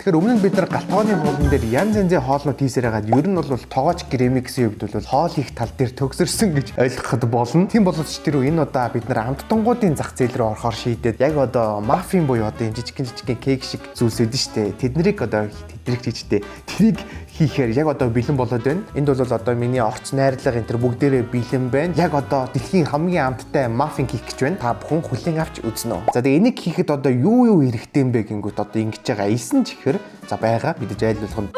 Тэгэхээр өмнө нь бид нар галтгооны булан дээр янз янзын хоолнууд хийсээр хагаад ер нь бол тоогооч гремиксийн хувьд бол хоол их тал дээр төгсөрсөн гэж ойлгоход болно. Тийм боловч тэр энэ удаа бид нар амттангуудын зах зээл рүү орохоор шийдээд яг одоо маффин буюу одоо энэ жижигхэн кейк шиг зүйлс үүдэн штэ. Тэднийг одоо тэдрэг хийжтэй. Тэрийг хийхээр яг одоо бэлэн болоод байна. Энд бол одоо миний орц найрлага энэ төр бүгдээрээ бэлэн байна. Яг одоо дэлхийн хамгийн амттай маффин хийх гэж байна. Та бүхэн хүлээн авч үзнэ. За тэгээ энийг хийхэд одоо юу хэрэгтэй юм бэ гингүүд одоо ингэж байгаа 9 чихэр за байгаа мэдээж айлуулах нь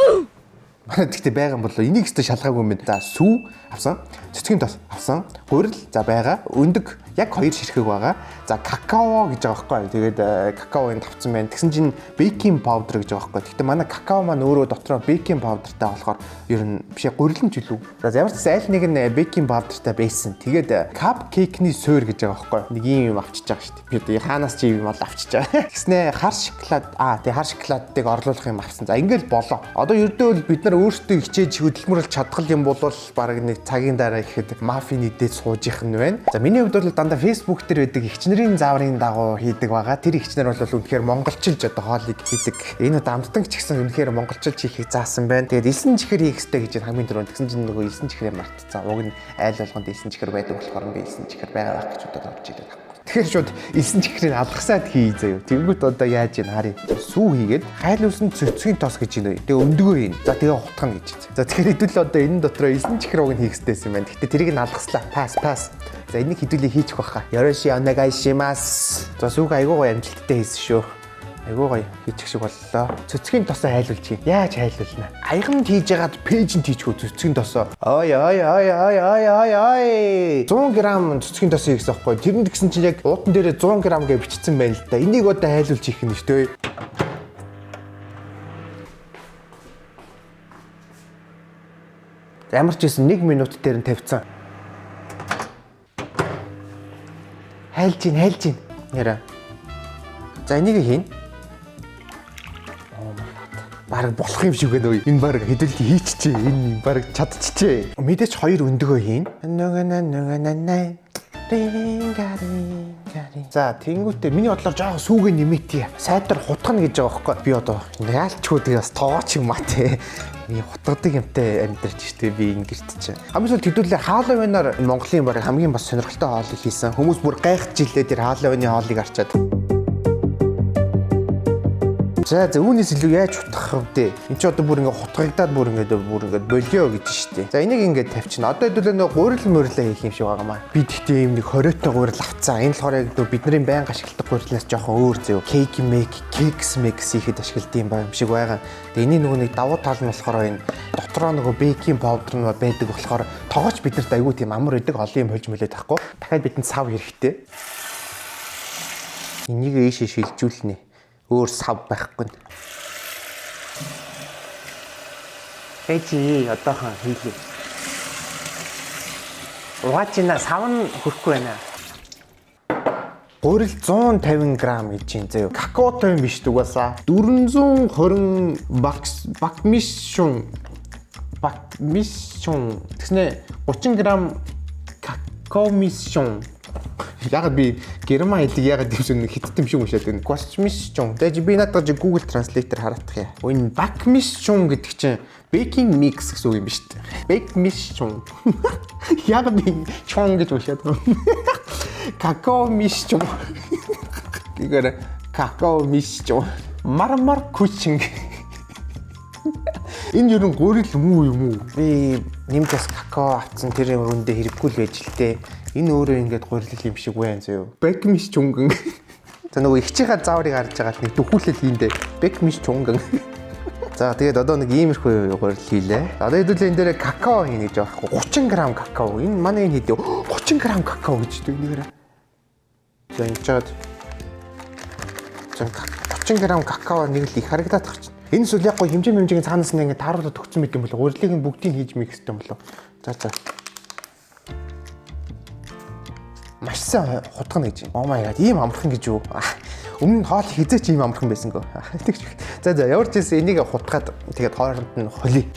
манай тэгтээ байгаа юм болоо энийг өстө шалгаагүй юм. За сүү авсан, цэцгийн тос авсан, гурил за байгаа, өндөг яг 2 ширхэг байгаа. За какао гэж байгаа байхгүй. Тэгээд какао энэ тавцсан байна. Тэгсэн чинь бейкинг паудер гэж байгаа байхгүй. Тэгтээ манай какао маань өөрөө дотроо бейкинг паудертай болохоор ер нь бишээ гурилан ч үлээ. За ямар ч айл нэг нь бейкинг паудертай байсан. Тэгээд кап кейкний суур гэж байгаа байхгүй. Нэг юм авчиж байгаа шүү дээ. Би хаанаас ч юм бол авчиж байгаа. Тэгснэ хар шоколад тэгээ хар шоколадыг орлуулах юм авсан. За ингээл болоо. Одоо ердөө бид нар өөрсдөө хичээж хөдөлмөрлөж чадхал юм бол баг нэг цагийн дараа ихэд маффин идээд суужих нь байна. За миний хувьд бол дандаа Facebook дээр байдаг ихчнэрийн зааврын дагуу хийдэг байгаа. Тэр ихчнэр бол үнэхээр монголчилж одоо хоолыг хийдэг. Энэ удаа амттан ч гэсэн үнэхээр монголчилж хийхийг заасан байна. Тэгээд элсэн чихэр хийх хэрэгтэй гэж хамгийн түрүүнд тэгсэн чинь нөгөө элсэн чихрээ мартцсан. Уг нь айл болгонд элсэн чихэр байдаг болохоор би элсэн чихэр байгаа байх гэж бодоод орж ирээд байна. Тэгэхээр шууд элсэн чихрийг алгасаад хий заяа. Тэнгүүт одоо яаж ийн харъя. Сүү хийгээд хайлуулсан цэцгийн тос гэж байна. Тэгээ өндгөө ийн. За тэгээ хутгах гэж. За тэгэхээр хэдүүл одоо энэ дотроо элсэн чихэр уг нь хийх хэрэгтэйсэн байна. Гэтэ тэрийг нь алгаслаа. Пас. За энийг хэдүүлээ хийчих واخа. Ёроshi онагаишимас. За сүүг айгуу гоё амжилттай хийсэн шүү. Айгуу гоё хийчих шиг боллоо. Цэцгийн тосоо хайлуулж юм. Яаж хайлуулна? Аяганд хийж ягаад пэйжэнд хийчихв цэцгийн тосоо. Ой. 100 г цэцгийн тосоо хийсэн байхгүй. Тэрэнд гисэн чинь яг уутан дээрээ 100 г гэж бичсэн байна л да. Энийг одоо хайлуулж хийх нь шүү дээ. Ямар ч гэсэн 1 минут дээр нь тавьсан. Хайлж гин. Яра. За энийг хийн. Бараг болох юм шиг байна уу? Энэ бараг хэдүүлээ хийчихээ. Энэ бараг чадчихжээ. Мэдээч 2 өндөгөө хийн. За тэнгүүтээ миний бодлоор жоохон сүүгээ нэмэтье. Сайдар хутгана гэж байгаа байхгүй. Би одоо яалчгүй тэгээ бас тоогооч юм аа те. Би хутгадаг юмтай амьдарч штэ би ингэрт чинь. Хамгийн сүүлд хэдүүлээ Halloween-аар Монголын бараг хамгийн бас сонирхолтой хоолыг хийсэн. Хүмүүс бүр гайхаж илээ тэр Halloween-ийн хоолыг арчаад. За үүнээс илүү яаж хутгах вэ? Энд чи одоо бүр ингээ хутгагдаад бүр ингээ болио гэж штэ. За энийг ингээ тавьчихна. Одоо хэдүүлээ нэг гурил мөрлөө хийх юм шиг байгаа маа. Би тэгтээ юм нэг 20-той гурил авцсан. Энэ болохоор яг бидний байнга ашигладаг гурилнаас жоохон өөр зөө. Кекс хийхэд ашигладаг юм байна шиг байгаа. Тэгээ энийг нөгөө нэг давуу тал нь болохоор энэ дотроо нөгөө бейкинг паудер нь байдаг болохоор тоогооч биднэрт аягүй тийм амар байдаг олон юм хөлж мөлөө тахгүй. Дахиад бидэнд сав хэрэгтэй. Энийг ийшээ шилжүүлнэ. Өөр сав байхгүй. Эцэг одоохон хийлээ. Угаачна сав нь хөрөхгүй байна. Гурил 150 г гэж чинь заяа. Какаотой юм биш дугасаа. 420 бакмишшун. Тэгснэ 30 г какао мишшун. Яг би герман хэлийг ягаад тийм хиттэм шиг уншаад байна. Космишчун. Тэгээд би надад Google Translator хараадах яа. Энэ бакмишчун гэдэг чинь baking mix гэсэн үг юм биш үү? Бакмишчун. Яг би чон гэж уншаад байна. Какао мишчун. Тэгэр какао мишчун. Мармар кучин. Энэ ер нь гурил муу юм уу? Би нэмж бас какао авсан тэр өрөөндөө хэрэггүй л байж л дээ. Энэ өөрөө ингээд гурил юм шиг байна зөө. Бэкмиш чунган. За нөгөө ихчийнхаа зааврыг харж байгаа л нэг дөхүүлэл хийндэ. Бэкмиш чунган. За тэгээд одоо нэг иймэрхүү гурил хийлээ. Одоо хэдүүлээ энэ дээр какао хийнэ гэж байгаа байхгүй. 30 г какао. Энэ манай энэ хийдэ 30 г какао гэж дээ нэгээрээ. За ингэж чад. За 30 г какао нэг л их харагдаад гарч. Энэ зүйл яг гоо хэмжээний цаанаас нь ингээд тааруулаад өгсөн мэт юм болоо. Гурилыг нь бүгдийг хийж микс гэдэг юм болоо. За. Маш сайн хутгана гэж. Oh my god, ийм амархан гэж юу? Өмнө нь хоол хизээч ийм амархан байсангүй. Тэгж. За ямар ч юм энийг хутгаад тэгээд хооронд нь холий.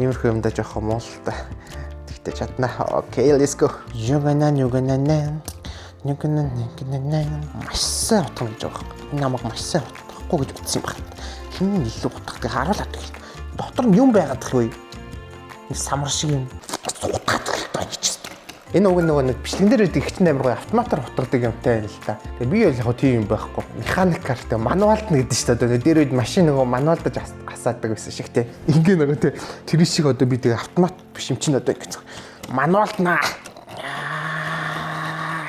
Иймэрхүү юмдаа жоохон муу л та. Тэгтээ чадна. Окей, let's go. Юганаа. Маш сайн хутгана гэж байгаа. намайг маш сайн утгахгүй гэж утсан юм байна. Хин илүү утгадаг харуулаад байна. Дотор нь юм байгаад тах вэ? Нэг самар шиг юм утгаад байна ч. Энэ уг нэг бичлэгэн дээр байдаг ихтэн амар гоё автоматар утгадаг юмтай байна л та. Тэгээ би бол яг тийм юм байхгүй. Механик картай мануалд нь гэдэг чинь одоо дээр үед машин нөгөө мануалдаж асаадаг байсан шиг те. Ингээ нөгөө те тэр шиг одоо би тэгээ автомат биш юм чинь одоо ингэ мануалднаа.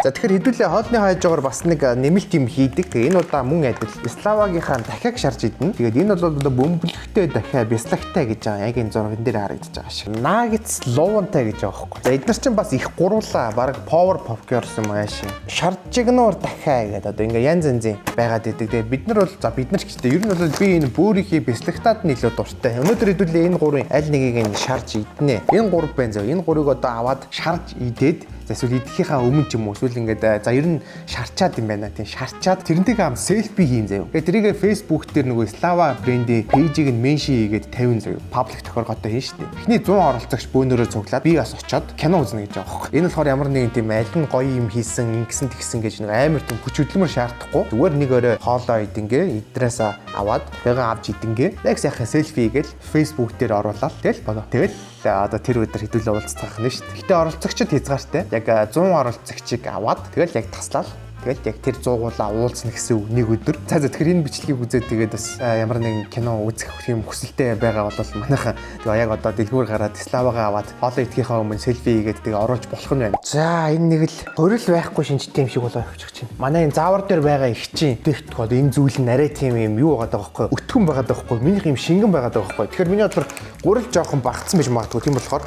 За тэгэхээр хэдүүлээ хоолны хаяжгаар бас нэг нэмэлт юм хийдэг. Тэгээ энэ удаа мөн адил Славагийнхаа дахиад шарж идэнэ. Тэгээд энэ бол одоо бөмбөлөгтэй дахиад бяслагтай гэж байгаа. Яг энэ зурган дээр харагдаж байгаа шиг. Nuggets ловонтай гэж байгаа байхгүй. За эдгээр чинь бас их гуруулаа баг power pop гэсэн юм ааши. Шаржигнуур дахиад гэдэг одоо ингээ янз янзын байгаад идэг. Тэгээ бид нар бол за бид нар ч гэдэг. Ер нь бол би энэ бөөрийнхээ бяслагтаад нь илүү дуртай. Өнөөдөр хэдүүлээ энэ гурын аль нэгийг нь шарж иднэ. Энэ гурав байна зөө. Энэ гурыг одоо аваад шарж идээд эсвэл идэхийнхаа өмнө ч юм уу эсвэл ингээд за ер нь шарчаад юм байна. Тийм шарчаад тэрнтэйгээ хам селфи хийн заяа. Тэгээ тэрийг Facebook дээр нөгөө Slava брендийн пэйжийг нь меншн хийгээд 50 заяа. Паблик тохиолготой хийн штэ. Эхний 100 оролцогч бөөнөрөө цуглаад би бас очоод кино үзнэ гэж байгаа байхгүй. Энэ болохоор ямар нэгэн тийм аль нь гоё юм хийсэн, ингэсэн тэгсэн гэж нэг амар тийм хүч хөдөлмөр шаардахгүй. Зүгээр нэг өрөө хоолоо идэнгээ, идрээс аваад байгаа авч идэнгээ. Яг сайхан селфи хийгээл Facebook дээр оруулаад тэгэл болоо. Тэгэл одоо тэр өдөр хэдүүлээ уулзах нь шүү дээ. Гэтэ оролцогчд хязгаартай. Яг 100 оролцогчийг аваад тэгэл яг таслал. Тэгэл яг тэр 100-уулаа уулзна гэсэн нэг өдөр. За тэгэхээр энэ бичлэгийг үзээд тэгээд бас ямар нэгэн кино үзэх юм хүсэлтэй байгаа бол манайхан тэгээ яг одоо дэлгүүр гараад Славагаа аваад хоолоо идэхийнхаа өмнө селфи хийгээд тэгээ оруулж болох нь байна. За энэ нэг л хөрөл байхгүй шинжтэй юм шиг болоо явчих чинь. Манай энэ заавар дээр байгаа их чинь тэгтгод энэ зүйл нь арай тийм юм юу байгаа байхгүй өтгөн байгаа байхгүй минийх юм шингэн байгаа байхгүй. Тэгэхээр миний бодлоор гурил жоохон багцсан байж магадгүй. Тийм болохоор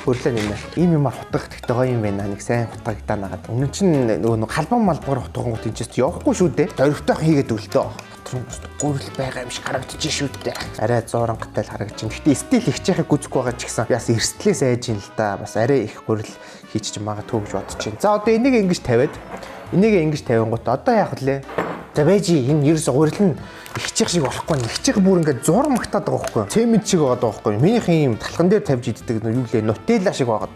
хөрлөө нэмэ. Ийм юмар хутгах гэхдээ гоё юм байна. Нэг сайн хутгагдаа нагаад. Өмнө чинь нөгөө халбан малбар хутгангууд энэ ч явахгүй шүү дээ. Дөрөвтэйх хийгээд үлдээ. Гурил байгаа юм шиг харагдаж шүү дээ. Арай зуурангтай л харагдаж байна. Гэхдээ стил ихчихийг гүзэхгүй байгаа ч гэсэн яс эрсдлээс айж ин л да. Бас арай их гурил хийчих магадгүй гэж бодож байна. За одоо энийг ингэж тавиад энийг ингэж тавингууд одоо яах вэ? За бэжи энэ ерөөсө гурил нь ихчих шиг болохгүй. Ихчих бүр ингээд зур магтаад байгаа байхгүй. Цемент шиг байгаа байхгүй. Минийх юм талхан дээр тавьж иддэг юу лээ нутелла шиг байгаа.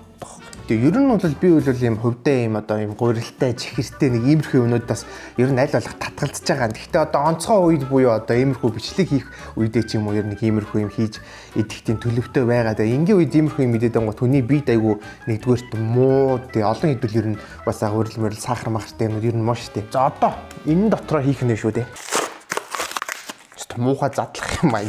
Тэгээ ер нь бол би бол юм хөвдөө юм одоо юм гурилтай чихэртэй нэг иймэрхүү юмнуудаас ер нь аль болох татгалзаж байгаа. Гэхдээ одоо онцгой үед буюу одоо иймэрхүү бичлэг хийх үедээ ч юм уу ер нэг иймэрхүү юм хийж идэхтийн төлөвтэй байгаа. Тэгээ энгийн үед иймэрхүү юм идээд байгаа түүний бие дайгуу нэгдүгээрт муу тэгээ олон хэдүүл ер нь бас гурил мөрөл сахар махартай юм ер нь муу штэ. За одоо энэ дотроо хийх нь шүү дээ. Муухай задлах юм аа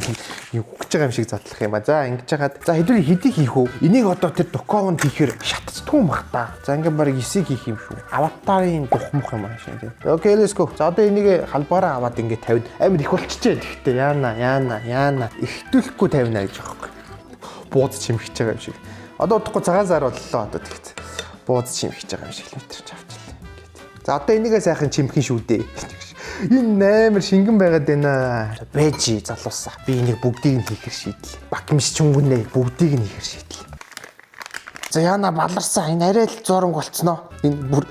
юм хүгж байгаа юм шиг задлах юм аа. За ингэж хагаад за хэдүүл хэдий хийх үү? Энийг одоо тэр доконд хийхээр шатцдгүй мах та. За ингээ барыг 9-ийг хийх юм шүү. Аватарын духмах юм аа шинэ. Окей, let's go. За одоо энийг халбаараа аваад ингээ тавьд амар их болчихжээ. Тэгэхдээ яана. Ихтүүлэхгүй тавина гэж байгаа юм. Бууз чимхэж байгаа юм шиг. Одоо удахгүй цагаан сар боллоо одоо тэгт. Бууз чимхэж байгаа юм шиг л өтөрч авчлаа. За одоо энийгээ сайхан чимхэн шүү дээ. Энэ амар шингэн байгаад байна. Бэжи залуусаа. Би энийг бүгдийг нь хийхэр шийдлээ. Бакмиш чүнгүнээ бүгдийг нь хийхэр шийдлээ. За яана баларсан. Энэ арай л зураг болцсноо. Энэ бүр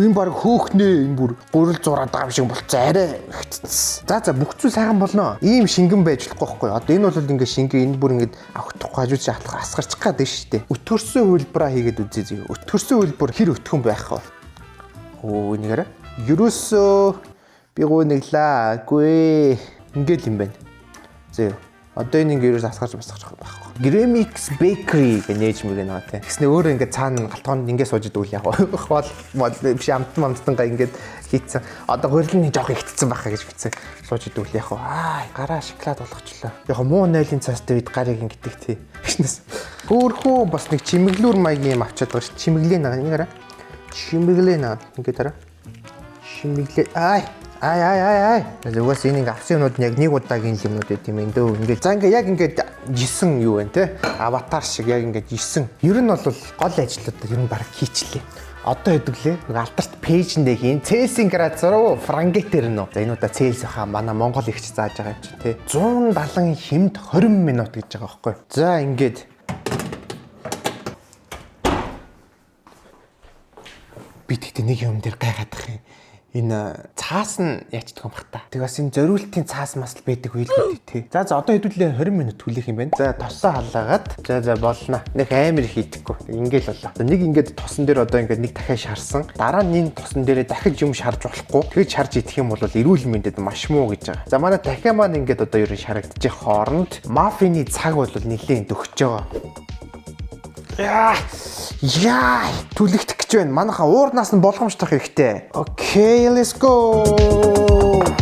энэ баг хөөхнээ энэ бүр гурил зураад байгаа юм шиг болцсон. Арай хэцсэн. За бүх зүйл сайхан болно. Ийм шингэн байж болохгүй байхгүй. Одоо энэ бол ингээ шингэн энэ бүр ингээ авахдахгүй хажууд шатлах асгарчих гад дээ шүү дээ. Өтгөрсөн хөлбраа хийгээд үзье. Өтгөрсөн хөлбөр хэр өтгөн байх вэ? Оо энийгээрээ ерөөсөө би гоониглаагүй ингээл юм байна. Зөө. Одоо энэ ингээ ерөөс асгарч байхгүй. Gremix Bakery гэж нээж мэг нэг тий. Тэгснэ өөр ингээ цаана галтгоонд ингээ сууж идэг үл яг хоол биш амтангаа ингээ хийцэн. Одоо хөрлийн жоох ихтсэн байхаа гэж бицээ сууж идэг үл яг гараа шоколад болгочлоо. Яг муу нойлын цаастай үед гарыг ингэдэг тий. Гişнэс. Хөөхөө бас нэг чимэглүүр маягийн юм авчаад байгаа ш. Чимэглээ нэг нэгээрээ. Чимэглээ наа ингээ дараа. Чимэглээ ай. Угаас энэ ингээ авсан юмуд нь яг нэг удаагийн юмнууд байт юм дөө. Ингээ за ингээ яг ингээ 9 юу вэ те? Аватар шиг яг ингээ 9. Ер нь бол гол ажлууд ер нь баг хийчлээ. Одоо хэдүүлээ нэг алдарт пэйжэндээ хийн Цельсийн градус руу Франгетер нөө. За энэ удаа Цельс хаа манай Монгол ихч зааж байгаа юм чи те. 170 хэмд 20 минут гэж байгаа байхгүй. За ингээд би тэгтээ нэг юм дээр гайхаад ах юм. Энэ цаас нь яачдаг юм бах та. Тэг бас энэ зориултын цаас мас байдаг үйл үү тий. За одоо хэдүүлээ 20 минут хүлээх юм байна. За тосоо халаагаад за болно. Нэг амар хийдэггүй. Ингээл болоо. Нэг ингээд тосон дээр одоо ингээд нэг дахиад шарсан. Дараа нь энэ тосон дээрээ дахиж юм шарж болохгүй. Тэгж шарж идэх юм бол эрүүл мэндэд маш муу гэж байгаа. За манай дахиад маань ингээд одоо ерөн шарагдчих хооронд маффины цаг бол нэлээд өгч байгаа. Яа, түлэгдэх гэж байна. Манайха уурнаас нь болгоомжтой хэрэгтэй. Окей, let's go.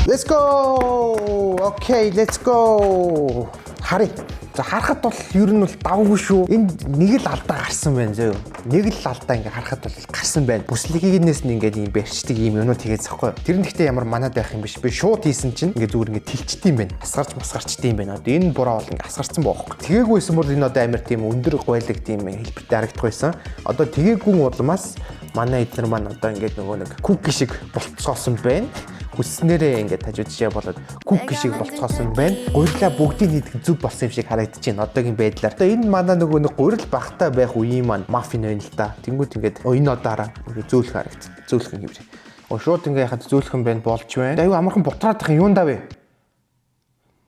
Let's go. Окей, let's go. Харъя. За харахад бол ер нь бол давгүй шүү. Энд нэг л алдаа гарсан байна зөө. Нэг л алдаа ингээ харахад бол гарсан байна. Бүслэгийнээс нь ингээ ийм барьчдаг ийм юмнууд хийгээд захгүй. Тэр нь гэхдээ ямар манад байх юм биш. Би шууд хийсэн чинь ингээ зүгээр ингээ тэлчт юм байна. Асгарчдсан юм байна. Одоо энэ буруу бол ингээ асгарсан боохгүй. Тэгээгүй бол энэ одоо амар тийм өндөр гуйлаг тийм хэлбэртэй харагдах байсан. Одоо тэгээгүй улмаас манай эднэр маань одоо ингээ нөгөө нэг куки шиг болцоосон байна. Хүснээрээ ингээд хажууд жишээ болоод куки шиг болцоосон байна. Гурилаа бүгдийг хийдэг зүг болсон юм шиг харагдаж байна. Одоогийн байдлаар. Одоо энэ манай нөгөө нэг гурил багтаа байх үеийн маань маффин байна л да. Тэнгүүд ингээд энэ одоороо ингээд зөөлөх харагд. Зөөлөх юм шиг. Шууд ингээд яхад зөөлөх юм байна болж байна. Аюу амархан бутраад их юм даа вэ?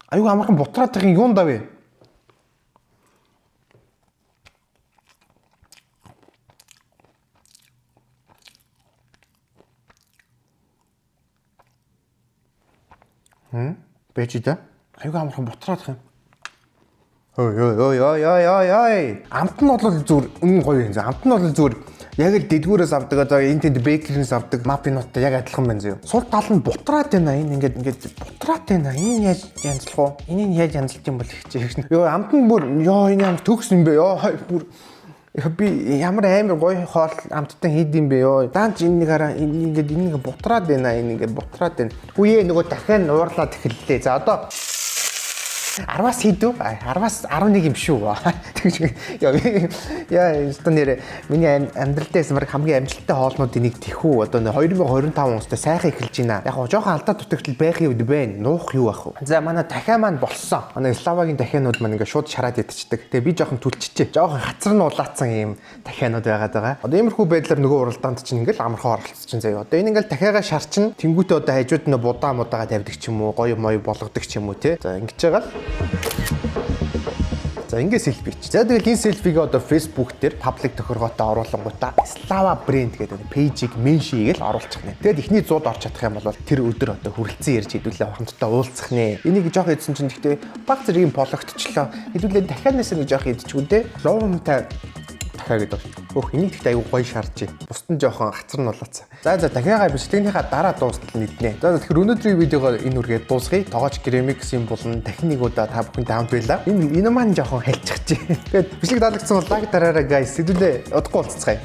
Аюу амархан бутраад их юм даа вэ? Бэж да. Аюу амархан бутраад их юм. Ой. Амт нь бол зүгээр гоё юм. Амт нь бол зүгээр яг л дэдгүүрээс авдаг одоо энэ тэнд бэкерээс авдаг маффинуудтай яг адилхан байна зөө. Сул тал нь бутраад байна. Энэ ингээд бутраад байна. Энэ яаж янзлах вэ? Энийг яаж янзлах юм бол их. Йоо амт нь бүр энэ амт төгс юм бэ. Йоо бүр би ямар амар гоё хоол амттай хийд юм бэ ёо. Даанч энэ нэг хараа ингээд энийг бутраад байна. Энэ ингээд бутраад байна. Үе нөгөө дахиад уурлаад эхэллээ. За одоо 10-аас хийдв. 10-аас 11 юм шүү. Тэгж яа өстөн нэрэ миний амьдрал дээрс баг хамгийн амжилттай хоолнуудын нэг тэхүү одоо 2025 оноостой сайхан эхэлж байна. Яг гоо жоохон алдаа дутагдал байх юм байна. Нуух юу ах вэ? За манай дахиа маань болсон. Манай Славагийн дахианууд маань ингээ шууд шараад ядчихдаг. Тэгээ би жоохон түлччихээ. Жоохон хацар нь улаацсан юм дахианууд байгаад байгаа. Одоо иймэрхүү байдлаар нөгөө уралдаанд чинь ингээл амархан оролцсон заяа. Одоо энэ ингээл дахиагаа шарчин тэнгуүтээ одоо хажууд нь будаа мудаага тавьдаг ч юм уу, гоё мой болгодог ч юм уу те. За ингэж байгаа л. За ингээ селфи чи. За тэгэл энэ селфиг одоо Facebook дээр паблик тохиргоотой оруулангуудаа Slava брэнд гэдэг пэйжийг меншн хийгээл оруулчих нэ. Тэгэд ихний 100-д орч чадах юм бол тэр өдөр одоо хүрэлцэн ярьж хэдүүлээ хамтдаа уулзах нэ. Энийг жоох хийдсэн чинь гэхдээ баг зэргийн пологтчлоо. Хэдүүлээ дахианаас нэг жоох хийдчихгүй дээ. Ловмтай дахиад гэдэг. Өөх энийг гэхдээ аюу гоё шаарч. Бусд нь жоохон хацар нь болоцсон. За дахиагаа бичлэгнийхаа дараа дуустал нийтнэ. За тэгэхээр өнөөдрийн видеогоор энэ үргээд дуусгая. Тоогооч гремикс юм болон техникуудаа та бүхэнд хамт байла. Энэ маань жоохон хэлчихжээ. Тэгээд бичлэг таалагдсан бол лайк дараарай guys. Хэдүүлээ удахгүй уулзцгаая.